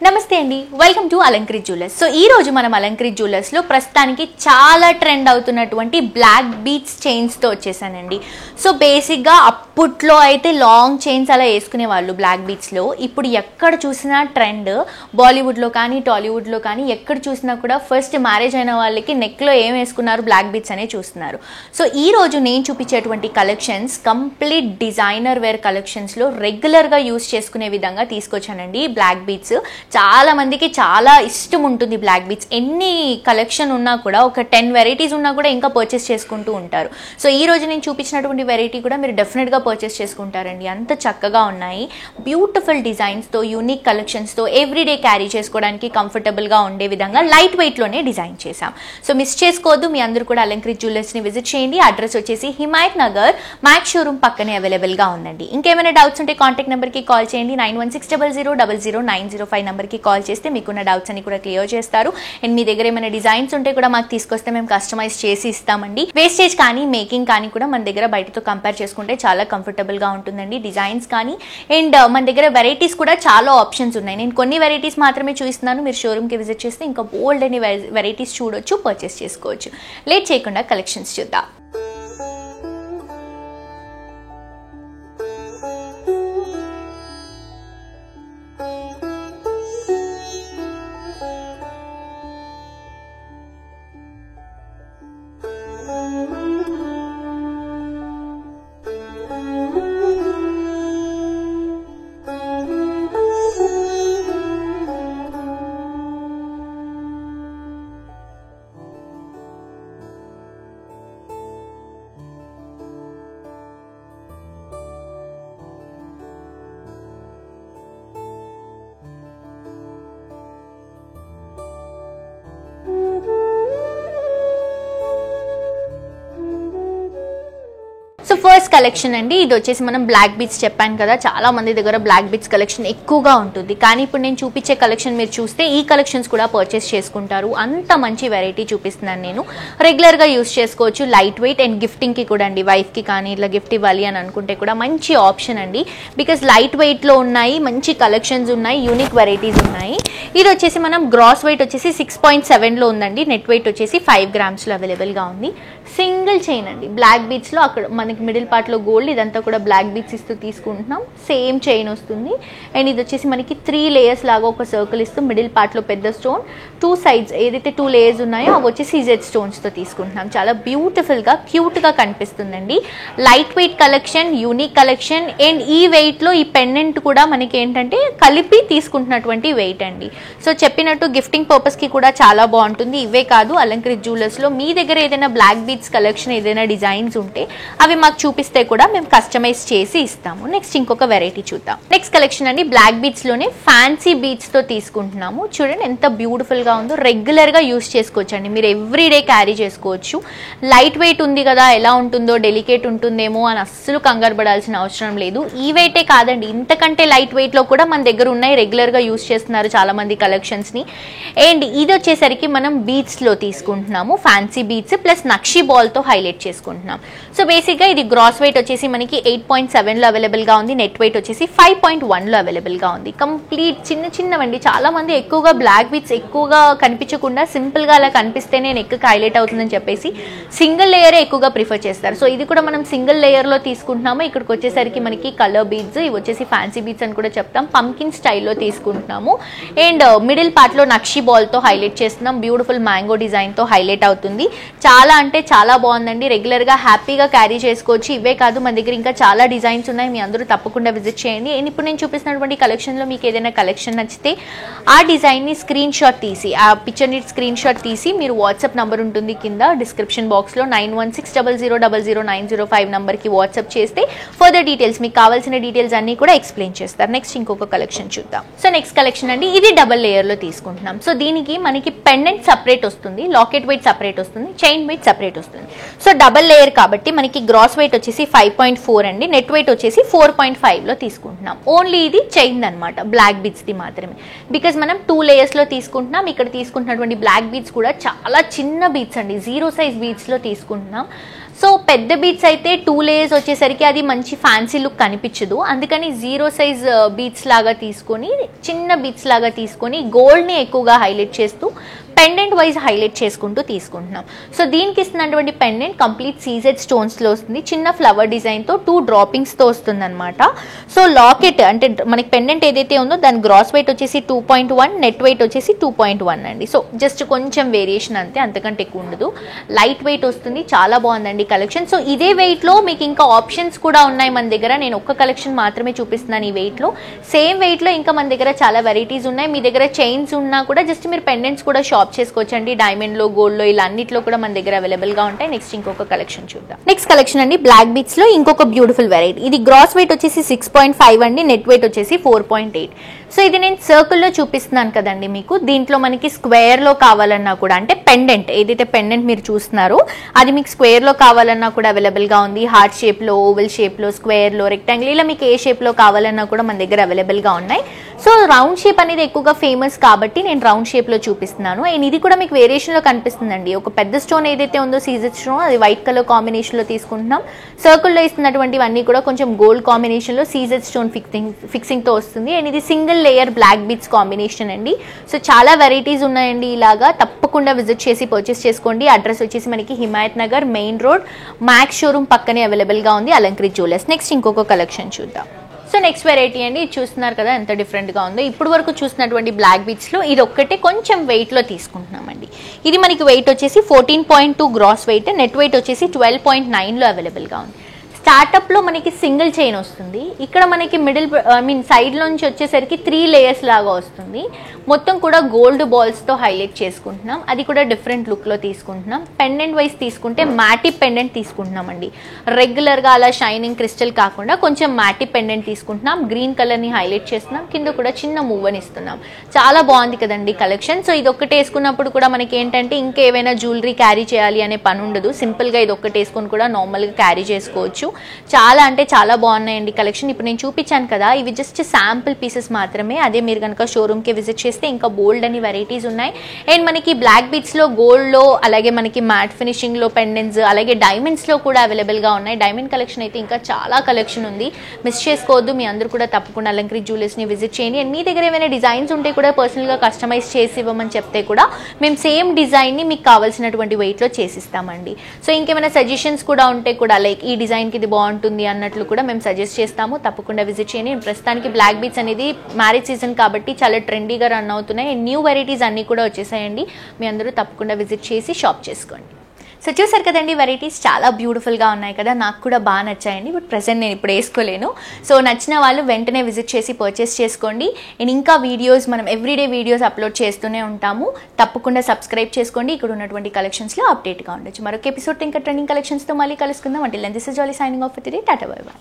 నమస్తే అండి, welcome to Alankrit jewellers. So ఈ రోజు మనం అలంకృత్ జ్యువెలర్స్ లో ప్రస్తుతానికి చాలా ట్రెండ్ అవుతున్నటువంటి బ్లాక్ బీడ్స్ చైన్స్ తో వచ్చేసానండి. సో బేసిక్ గా అప్పట్లో అయితే లాంగ్ చైన్స్ అలా వేసుకునే వాళ్ళు బ్లాక్ బీడ్స్ లో. ఇప్పుడు ఎక్కడ చూసినా ట్రెండ్, బాలీవుడ్ లో కానీ టాలీవుడ్ లో కానీ ఎక్కడ చూసినా కూడా ఫస్ట్ మ్యారేజ్ అయిన వాళ్ళకి నెక్ లో ఏం వేసుకున్నారు, బ్లాక్ బీడ్స్ అనే చూస్తున్నారు. సో ఈ రోజు నేను చూపించేటువంటి collections complete designer wear collections లో రెగ్యులర్ గా యూస్ చేసుకునే విధంగా తీసుకొచ్చానండి. బ్లాక్ బీడ్స్ చాలా మందికి చాలా ఇష్టం ఉంటుంది. బ్లాక్ బీడ్స్ ఎన్ని కలెక్షన్ ఉన్నా కూడా, ఒక 10 వెరైటీస్ ఉన్నా కూడా ఇంకా పర్చేస్ చేసుకుంటూ ఉంటారు. సో ఈ రోజు నేను చూపించినటువంటి వెరైటీ కూడా మీరు డెఫినెట్ గా పర్చేస్ చేసుకుంటారండి. అంత చక్కగా ఉన్నాయి, బ్యూటిఫుల్ డిజైన్స్ తో, యూనిక్ కలెక్షన్స్ తో, ఎవ్రీడే క్యారీ చేసుకోవడానికి కంఫర్టబుల్ గా ఉండే విధంగా లైట్ వెయిట్ లోనే డిజైన్ చేశాం. సో మిస్ చేసుకోవద్దు, మీ అందరూ కూడా అలంకృత్ జ్యువెలర్స్ ని విజిట్ చేయండి. అడ్రస్ వచ్చేసి హిమాయత్ నగర్ మ్యాక్స్ షోరూమ్ పక్కనే అవైలబుల్ గా ఉందండి. ఇంకేమైనా డౌట్స్ ఉంటే కాంటాక్ట్ నెంబర్ కి కాల్ చేయండి. 9160000905 నెంబర్ కి కాల్ చేస్తే మీకున్న డౌట్స్ అన్ని కూడా క్లియర్ చేస్తారు. అండ్ మీ దగ్గర ఏమైనా డిజైన్స్ ఉంటే కూడా మాకు తీసుకొస్తే మేము కస్టమైజ్ చేసి ఇస్తామండి. వేస్టేజ్ కానీ మేకింగ్ కానీ కూడా మన దగ్గర బయటతో కంపేర్ చేసుకుంటే చాలా కంఫర్టబుల్ గా ఉంటుందండి. డిజైన్స్ కానీ అండ్ మన దగ్గర వెరైటీస్ కూడా చాలా ఆప్షన్స్ ఉన్నాయి. నేను కొన్ని వెరైటీస్ మాత్రమే చూపిస్తున్నాను. మీరు షోరూమ్ కి విజిట్ చేస్తే ఇంకా బోల్డ్ అని వెరైటీస్ చూడొచ్చు, పర్చేస్ చేసుకోవచ్చు. లేట్ చేయకుండా కలెక్షన్స్ చూద్దాం. సో ఫస్ట్ కలెక్షన్ అండి, ఇది వచ్చేసి మనం బ్లాక్ బీడ్స్ చెప్పాను కదా, చాలా మంది దగ్గర బ్లాక్ బీడ్స్ కలెక్షన్ ఎక్కువగా ఉంటుంది. కానీ ఇప్పుడు నేను చూపించే కలెక్షన్ మీరు చూస్తే ఈ కలెక్షన్స్ కూడా పర్చేస్ చేసుకుంటారు. అంత మంచి వెరైటీ చూపిస్తున్నాను నేను. రెగ్యులర్ గా యూస్ చేసుకోవచ్చు, లైట్ వెయిట్ అండ్ గిఫ్టింగ్ కి కూడా అండి. వైఫ్ కి కానీ ఇట్లా గిఫ్ట్ ఇవ్వాలి అని అనుకుంటే కూడా మంచి ఆప్షన్ అండి. బికాస్ లైట్ వెయిట్ లో ఉన్నాయి, మంచి కలెక్షన్స్ ఉన్నాయి, యూనిక్ వెరైటీస్ ఉన్నాయి. ఇది వచ్చేసి మనం గ్రాస్ వెయిట్ వచ్చేసి 6.7 లో ఉందండి. నెట్ వెయిట్ వచ్చేసి 5 grams లో అవైలబుల్ గా ఉంది. సింగిల్ చైన్ అండి, బ్లాక్ బీడ్స్ లో అక్కడ మనకి మిడిల్ పార్ట్ లో గోల్డ్, ఇదంతా కూడా బ్లాక్ బీడ్స్ ఇస్తూ తీసుకుంటున్నాం. సేమ్ చైన్ వస్తుంది. అండ్ ఇది వచ్చేసి మనకి 3 layers లాగా ఒక సర్కిల్ ఇస్తూ మిడిల్ పార్ట్ లో పెద్ద స్టోన్, 2 sides ఏదైతే 2 layers ఉన్నాయో అవి వచ్చేసి జెడ్ స్టోన్స్ తో తీసుకుంటున్నాం. చాలా బ్యూటిఫుల్ గా క్యూట్ గా కనిపిస్తుందండి. Light weight collection, unique collection. And ఈ వెయిట్ లో ఈ పెండెంట్ కూడా మనకి ఏంటంటే కలిపి తీసుకుంటున్నటువంటి వెయిట్ అండి. సో చెప్పినట్టు గిఫ్టింగ్ పర్పస్ కి కూడా చాలా బాగుంటుంది. ఇవే కాదు, అలంకృత్ జ్యువెలర్స్ లో మీ దగ్గర ఏదైనా బ్లాక్ బీడ్స్ కలెక్షన్, ఏదైనా డిజైన్స్ ఉంటే అవి మాకు చూపిస్తే కూడా మేము కస్టమైజ్ చేసి ఇస్తాము. నెక్స్ట్ ఇంకొక వెరైటీ చూద్దాం. నెక్స్ట్ కలెక్షన్ అండి, బ్లాక్ బీడ్స్ లోనే ఫ్యాన్సీ బీడ్స్ తో తీసుకుంటున్నాము. చూడండి ఎంత బ్యూటిఫుల్ గా ఉందో. రెగ్యులర్ గా యూస్ చేసుకోవచ్చు అండి, మీరు ఎవ్రీడే క్యారీ చేసుకోవచ్చు. లైట్ వెయిట్ ఉంది కదా, ఎలా ఉంటుందో, డెలికేట్ ఉంటుందేమో అని అస్సలు కంగారు పడాల్సిన అవసరం లేదు. ఈ వెయిటే కాదండి, ఇంతకంటే లైట్ వెయిట్ లో కూడా మన దగ్గర ఉన్నాయి. రెగ్యులర్ గా యూస్ చేస్తున్నారు చాలా మంది కలెక్షన్స్ ని. అండ్ ఇది వచ్చేసరికి మనం బీడ్స్ లో తీసుకుంటున్నాము. ఫ్యాన్సీ బీడ్స్ ప్లస్ నక్షి బాల్ తో హైలైట్ చేసుకుంటున్నాం. సో బేసిక్ గా ఇది గ్రాస్ వెయిట్ వచ్చేసి మనకి 8.7 లో అవైలబుల్ గా ఉంది. నెట్ వెయిట్ వచ్చేసి 5.1 లో అవైలబుల్ గా ఉంది. కంప్లీట్ చిన్న చిన్నవండి. చాలా మంది ఎక్కువగా బ్లాక్ బీడ్స్ ఎక్కువగా కనిపించకుండా సింపుల్ గా అలా కనిపిస్తేనే నెక్ హైలైట్ అవుతుందని చెప్పేసి సింగిల్ లేయరే ఎక్కువగా ప్రిఫర్ చేస్తారు. సో ఇది కూడా మనం సింగిల్ లేయర్ లో తీసుకుంటున్నాము. ఇక్కడికి వచ్చేసరికి మనకి కలర్ బీడ్స్, ఇవి వచ్చేసి ఫ్యాన్సీ బీడ్స్ అని కూడా చెప్తాం. పంకిన్ స్టైల్లో తీసుకుంటున్నాము. అండ్ మిడిల్ పార్ట్ లో నక్షి బాల్ తో హైలైట్ చేస్తున్నాం. బ్యూటిఫుల్ మ్యాంగో డిజైన్ తో హైలైట్ అవుతుంది. చాలా అంటే చాలా బాగుందండి. రెగ్యులర్ గా హ్యాపీగా క్యారీ చేసుకోవచ్చు. ఇవే కాదు, మన దగ్గర ఇంకా చాలా డిజైన్స్ ఉన్నాయి. మీ అందరూ తప్పకుండా విజిట్ చేయండి. అండ్ ఇప్పుడు నేను చూపిస్తున్నటువంటి కలెక్షన్ లో మీకు ఏదైనా కలెక్షన్ నచ్చితే ఆ డిజైన్ ని స్క్రీన్ షాట్ తీసి, ఆ పిక్చర్ ని స్క్రీన్ షాట్ తీసి మీరు వాట్సాప్ నంబర్ ఉంటుంది కింద డిస్క్రిప్షన్ బాక్స్ లో 9160000905 నంబర్ కి వాట్సాప్ చేస్తే ఫర్దర్ డీటెయిల్స్, మీకు కావాల్సిన డీటెయిల్స్ అన్ని కూడా ఎక్స్ప్లెయిన్ చేస్తారు. నెక్స్ట్ ఇంకొక కలెక్షన్ చూద్దాం. సో నెక్స్ట్ కలెక్షన్ అండి, ఇది డబల్ లేయర్ లో తీసుకుంటున్నాం. సో దీనికి మనకి పెండెంట్ సపరేట్ వస్తుంది, లాకెట్ వెయిట్ సపరేట్ వస్తుంది, చైన్ వెయిట్ సపరేట్ వస్తుంది. సో డబల్ లేయర్ కాబట్టి మనకి గ్రాస్ వెయిట్ వచ్చేసి 5.4 అండి. నెట్ వెయిట్ వచ్చేసి 4.5 లో తీసుకుంటున్నాం. ఓన్లీ ఇది చైన్ అనమాట, బ్లాక్ బీడ్స్ ది మాత్రమే. బికాస్ మనం 2 layers లో తీసుకుంటున్నాం. ఇక్కడ తీసుకుంటున్నటువంటి బ్లాక్ బీడ్స్ కూడా చాలా చిన్న బీడ్స్ అండి, 0 size బీడ్స్ లో తీసుకుంటున్నాం. సో పెద్ద బీట్స్ అయితే 2 లేయర్స్ వచ్చేసరికి అది మంచి ఫ్యాన్సీ లుక్ కనిపించదు, అందుకని 0 సైజ్ బీట్స్ లాగా తీసుకొని, చిన్న బీట్స్ లాగా తీసుకొని గోల్డ్ని ఎక్కువగా హైలైట్ చేస్తూ పెండెంట్ వైజ్ హైలైట్ చేసుకుంటూ తీసుకుంటున్నాం. సో దీనికి ఇస్తున్నటువంటి పెండెంట్ కంప్లీట్ సీజెడ్ స్టోన్స్లో వస్తుంది, చిన్న ఫ్లవర్ డిజైన్తో 2 డ్రాపింగ్స్తో వస్తుంది అనమాట. సో లాకెట్ అంటే మనకి పెండెంట్ ఏదైతే ఉందో దాని గ్రాస్ వెయిట్ వచ్చేసి 2.1, నెట్ వెయిట్ వచ్చేసి 2.1 అండి. సో జస్ట్ కొంచెం వేరియేషన్ అంతే, అంతకంటే ఎక్కువ ఉండదు. లైట్ వెయిట్ వస్తుంది, చాలా బాగుందండి కలెక్షన్. సో ఇదే వెయిట్లో మీకు ఇంకా ఆప్షన్స్ కూడా ఉన్నాయి మన దగ్గర. నేను ఒక్క కలెక్షన్ మాత్రమే చూపిస్తున్నాను ఈ వెయిట్లో. సేమ్ వెయిట్లో ఇంకా మన దగ్గర చాలా వెరైటీస్ ఉన్నాయి. మీ దగ్గర చైన్స్ ఉన్నా కూడా జస్ట్ మీరు పెండెంట్స్ కూడా షాప్ చేసుకోవచ్చండి. డైమండ్ లో, గోల్డ్ లో, ఇలా అన్నిట్లో కూడా మన దగ్గర అవైలబుల్ గా ఉంటాయి. నెక్స్ట్ ఇంకొక కలెక్షన్ చూద్దాం. నెక్స్ట్ కలెక్షన్ అండి బ్లాక్ బీట్స్ లో ఇంకొక బ్యూటిఫుల్ వెరైటీ. ఇది గ్రాస్ వెయిట్ వచ్చేసి 6.5 అండి, నెట్ వెయిట్ వచ్చేసి 4.8. సో ఇది నేను సర్కిల్లో చూపిస్తున్నాను కదండి మీకు. దీంట్లో మనకి స్క్వేర్ లో కావాలన్నా కూడా, అంటే పెండెంట్ ఏదైతే పెండెంట్ మీరు చూస్తున్నారో అది మీకు స్క్వేర్ లో కావాలన్నా కూడా అవైలబుల్ గా ఉంది. హార్ట్ షేప్ లో, ఓవెల్ షేప్ లో, స్క్వేర్ లో, రెక్టాంగిల్, ఇలా మీకు ఏ షేప్ లో కావాలన్నా కూడా మన దగ్గర అవైలబుల్ గా ఉన్నాయి. సో రౌండ్ షేప్ అనేది ఎక్కువగా ఫేమస్ కాబట్టి నేను రౌండ్ షేప్ లో చూపిస్తున్నాను. అండ్ ఇది కూడా మీకు వేరియేషన్ లో కనిపిస్తుందండి. ఒక పెద్ద స్టోన్ ఏదైతే ఉందో సీజెడ్ స్టోన్, అది వైట్ కలర్ కాంబినేషన్ లో తీసుకుంటున్నాం. సర్కిల్ లో ఇస్తున్నటువంటివన్నీ కూడా కొంచెం గోల్డ్ కాంబినేషన్ లో సీజెడ్ స్టోన్ ఫిక్సింగ్ తో వస్తుంది. అండ్ ఇది single layer black beads combination అండి. సో చాలా వెరైటీస్ ఉన్నాయండి ఇలాగా, తప్పకుండా విజిట్ చేసి పర్చేస్ చేసుకోండి. అడ్రస్ వచ్చేసి మనకి Himayat Nagar main road max showroom పక్కనే అవైలబుల్ గా ఉంది, అలంకృత్ జ్యువెలర్స్. నెక్స్ట్ ఇంకొక కలెక్షన్ చూద్దాం. సో నెక్స్ట్ వెరైటీ అండి, ఇది చూస్తున్నారు కదా ఎంత డిఫరెంట్గా ఉందో. ఇప్పుడు వరకు చూసినటువంటి బ్లాక్ బీట్స్లో ఇది ఒక్కటే కొంచెం వెయిట్లో తీసుకుంటున్నామండి. ఇది మనకి వెయిట్ వచ్చేసి 14.2 గ్రాస్ వెయిట్, నెట్ వెయిట్ వచ్చేసి 12.9లో అవైలబుల్గా ఉంది. స్టార్టప్లో మనకి సింగిల్ చైన్ వస్తుంది. ఇక్కడ మనకి మిడిల్ సైడ్ నుంచి వచ్చేసరికి 3 లేయర్స్ లాగా వస్తుంది. మొత్తం కూడా గోల్డ్ బాల్స్తో హైలైట్ చేసుకుంటున్నాం. అది కూడా డిఫరెంట్ లుక్లో తీసుకుంటున్నాం. పెండెంట్ వైజ్ తీసుకుంటే మ్యాటీ పెండెంట్ తీసుకుంటున్నాం అండి. రెగ్యులర్గా అలా షైనింగ్ క్రిస్టల్ కాకుండా కొంచెం మ్యాటీ పెండెంట్ తీసుకుంటున్నాం. గ్రీన్ కలర్ని హైలైట్ చేస్తున్నాం. కింద కూడా చిన్న మూవ్ని ఇస్తున్నాం. చాలా బాగుంది కదండి కలెక్షన్. సో ఇది ఒక్కటి వేసుకున్నప్పుడు కూడా మనకి ఏంటంటే ఇంకేమైనా జ్యువెలరీ క్యారీ చేయాలి అనే పని ఉండదు. సింపుల్గా ఇది ఒక్కటి వేసుకొని కూడా నార్మల్గా క్యారీ చేసుకోవచ్చు. చాలా అంటే చాలా బాగున్నాయండి కలెక్షన్. ఇప్పుడు నేను చూపించాను కదా, ఇవి జస్ట్ శాంపుల్ పీసెస్ మాత్రమే. అదే మీరు కనుక షోరూమ్కి విజిట్ చేస్తే ఇంకా బోల్డ్ అని వెరైటీస్ ఉన్నాయి. అండ్ మనకి బ్లాక్ బీట్స్లో, గోల్డ్లో, అలాగే మనకి మ్యాట్ ఫినిషింగ్లో పెండెంట్స్, అలాగే డైమండ్స్లో కూడా అవైలబుల్గా ఉన్నాయి. డైమండ్ కలెక్షన్ అయితే ఇంకా చాలా కలెక్షన్ ఉంది, మిస్ చేసుకోవద్దు. మీ అందరూ కూడా తప్పకుండా అలంకృత్ జ్యువెలర్స్ని విజిట్ చేయండి. అండ్ మీ దగ్గర ఏమైనా డిజైన్స్ ఉంటే కూడా పర్సనల్గా కస్టమైజ్ చేసి ఇవ్వమని చెప్తే కూడా మేము సేమ్ డిజైన్ని మీకు కావాల్సినటువంటి వెయిట్లో చేసిస్తామండి. సో ఇంకేమైనా సజెషన్స్ కూడా ఉంటే కూడా, లైక్ ఈ డిజైన్కి ఇది బాగుంటుంది అన్నట్లు కూడా మేము సజెస్ట్ చేస్తాము. తప్పకుండా విజిట్ చేయండి. ప్రస్తుతానికి బ్లాక్ బీట్స్ అనేది మ్యారేజ్ సీజన్ కాబట్టి చాలా ట్రెండీగా రన్ అవుతున్నాయి. న్యూ వెరైటీస్ అన్నీ కూడా వచ్చేసాయండి. మీ అందరూ తప్పకుండా విజిట్ చేసి షాప్ చేసుకోండి. సో చూసారు కదండి, వెరైటీస్ చాలా బ్యూటిఫుల్గా ఉన్నాయి కదా, నాకు కూడా బాగా నచ్చాయండి. బట్ ప్రెసెంట్ నేను ఇప్పుడు వేసుకోలేను. సో నచ్చిన వాళ్ళు వెంటనే విజిట్ చేసి పర్చేస్ చేసుకోండి. అండ్ ఇంకా వీడియోస్ మనం ఎవ్రీడే వీడియోస్ అప్లోడ్ చేస్తూనే ఉంటాము. తప్పకుండా సబ్స్క్రైబ్ చేసుకోండి. ఇక్కడ ఉన్నటువంటి కలెక్షన్స్లో అప్డేట్గా ఉండొచ్చు. మరొక ఎపిసోడ్ ఇంకా ట్రెండింగ్ కలెక్షన్స్తో మళ్ళీ కలుసుకుందాం. అంటే this is jolly signing off today. Tata bye by.